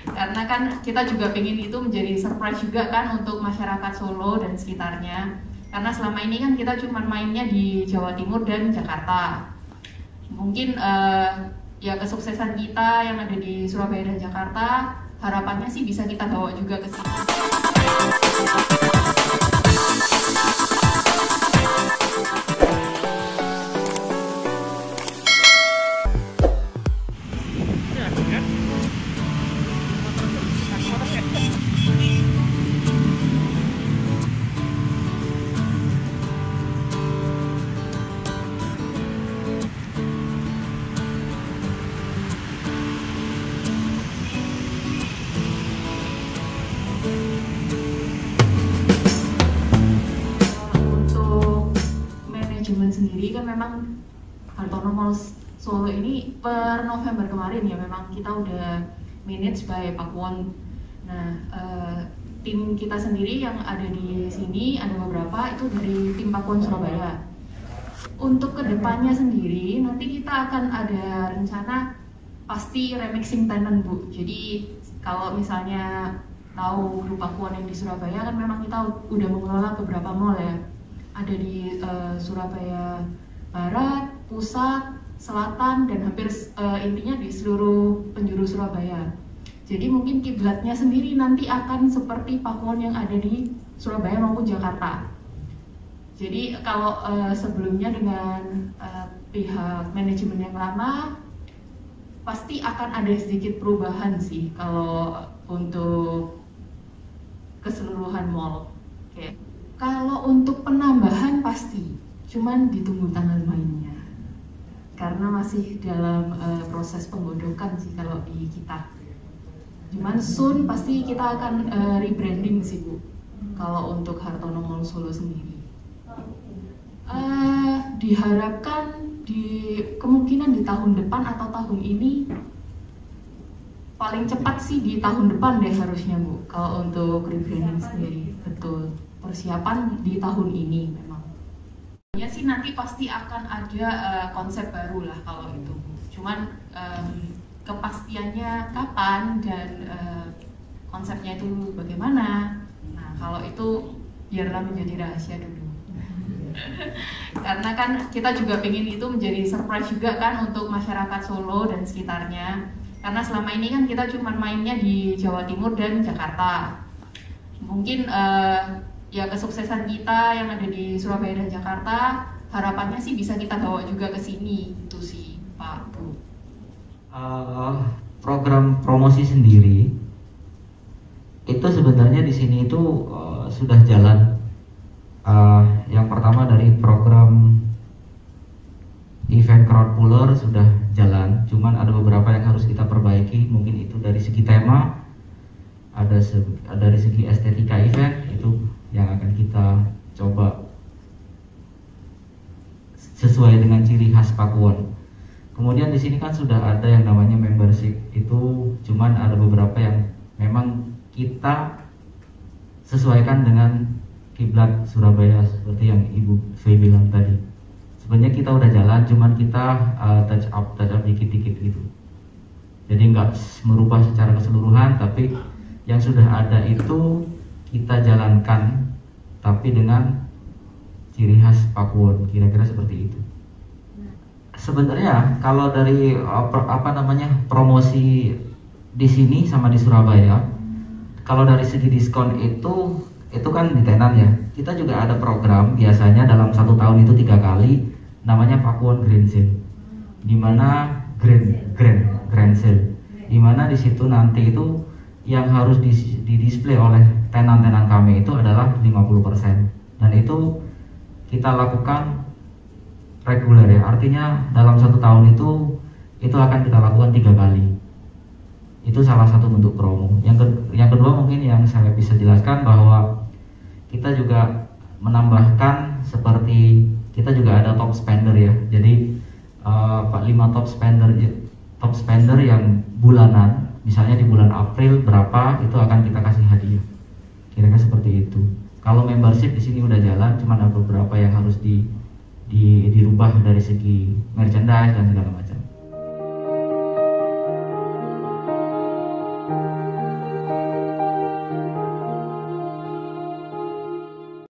Karena kan kita juga pengen itu menjadi surprise juga kan untuk masyarakat Solo dan sekitarnya. Karena selama ini kan kita cuma mainnya di Jawa Timur dan Jakarta. Mungkin ya kesuksesan kita yang ada di Surabaya dan Jakarta, harapannya sih bisa kita bawa juga ke sini. Sendiri kan memang Hartono Mall Solo ini per November kemarin ya memang kita udah manage by Pakuwon. Nah tim kita sendiri yang ada di sini ada beberapa itu dari tim Pakuwon Surabaya. Untuk kedepannya sendiri nanti kita akan ada rencana pasti remixing tenant Bu. Jadi kalau misalnya tahu grup Pakuwon yang di Surabaya kan memang kita udah mengelola beberapa mall ya. Ada di Surabaya Barat, Pusat, Selatan, dan hampir intinya di seluruh penjuru Surabaya. Jadi mungkin kiblatnya sendiri nanti akan seperti Pakuwon yang ada di Surabaya maupun Jakarta. Jadi kalau sebelumnya dengan pihak manajemen yang lama, pasti akan ada sedikit perubahan sih kalau untuk keseluruhan mall. Okay. Kalau untuk penambahan pasti, cuman ditunggu tanggal mainnya. Karena masih dalam proses penggodokan sih kalau di kita. Cuman soon pasti kita akan rebranding sih Bu. Kalau untuk Hartono Mall Solo sendiri. Diharapkan kemungkinan di tahun depan atau tahun ini paling cepat sih di tahun depan deh harusnya Bu. Kalau untuk rebranding sendiri, betul. Persiapan di tahun ini memang. Ya sih nanti pasti akan ada konsep baru lah kalau itu. Cuman kepastiannya kapan dan konsepnya itu bagaimana. Nah kalau itu biarlah menjadi rahasia dulu. Karena kan kita juga pengen itu menjadi surprise juga kan untuk masyarakat Solo dan sekitarnya. Karena selama ini kan kita cuma mainnya di Jawa Timur dan Jakarta. Mungkin ya kesuksesan kita yang ada di Surabaya dan Jakarta, harapannya sih bisa kita bawa juga ke sini, itu sih Pak Bu. Program promosi sendiri itu sebenarnya di sini itu sudah jalan. Yang pertama dari program event crowd puller sudah jalan, cuman ada beberapa yang harus kita perbaiki. Mungkin itu dari segi tema, ada dari segi estetika event itu yang akan kita coba sesuai dengan ciri khas Pakuwon. Kemudian di sini kan sudah ada yang namanya membership, itu cuman ada beberapa yang memang kita sesuaikan dengan kiblat Surabaya seperti yang Ibu Fei bilang tadi. Sebenarnya kita udah jalan, cuman kita touch up dikit-dikit gitu. Jadi nggak merubah secara keseluruhan, tapi yang sudah ada itu kita jalankan tapi dengan ciri khas Pakuwon, kira-kira seperti itu. Sebenarnya kalau dari promosi di sini sama di Surabaya, kalau dari segi diskon itu kan di tenan ya. Kita juga ada program biasanya dalam 1 tahun itu 3 kali, namanya Pakuwon Grand Sale, dimana Grand Sale, dimana di situ nanti itu yang harus di display oleh tenan-tenan kami itu adalah 50%, dan itu kita lakukan reguler ya, artinya dalam 1 tahun itu akan kita lakukan 3 kali. Itu salah satu bentuk promo. Yang kedua mungkin yang saya bisa jelaskan bahwa kita juga menambahkan seperti kita juga ada top spender ya. Jadi 5 top spender yang bulanan, misalnya di bulan April berapa itu akan kita kasih hadiah. Kira-kira seperti itu. Kalau membership di sini udah jalan, cuma ada beberapa yang harus dirubah dari segi merchandise dan segala macam.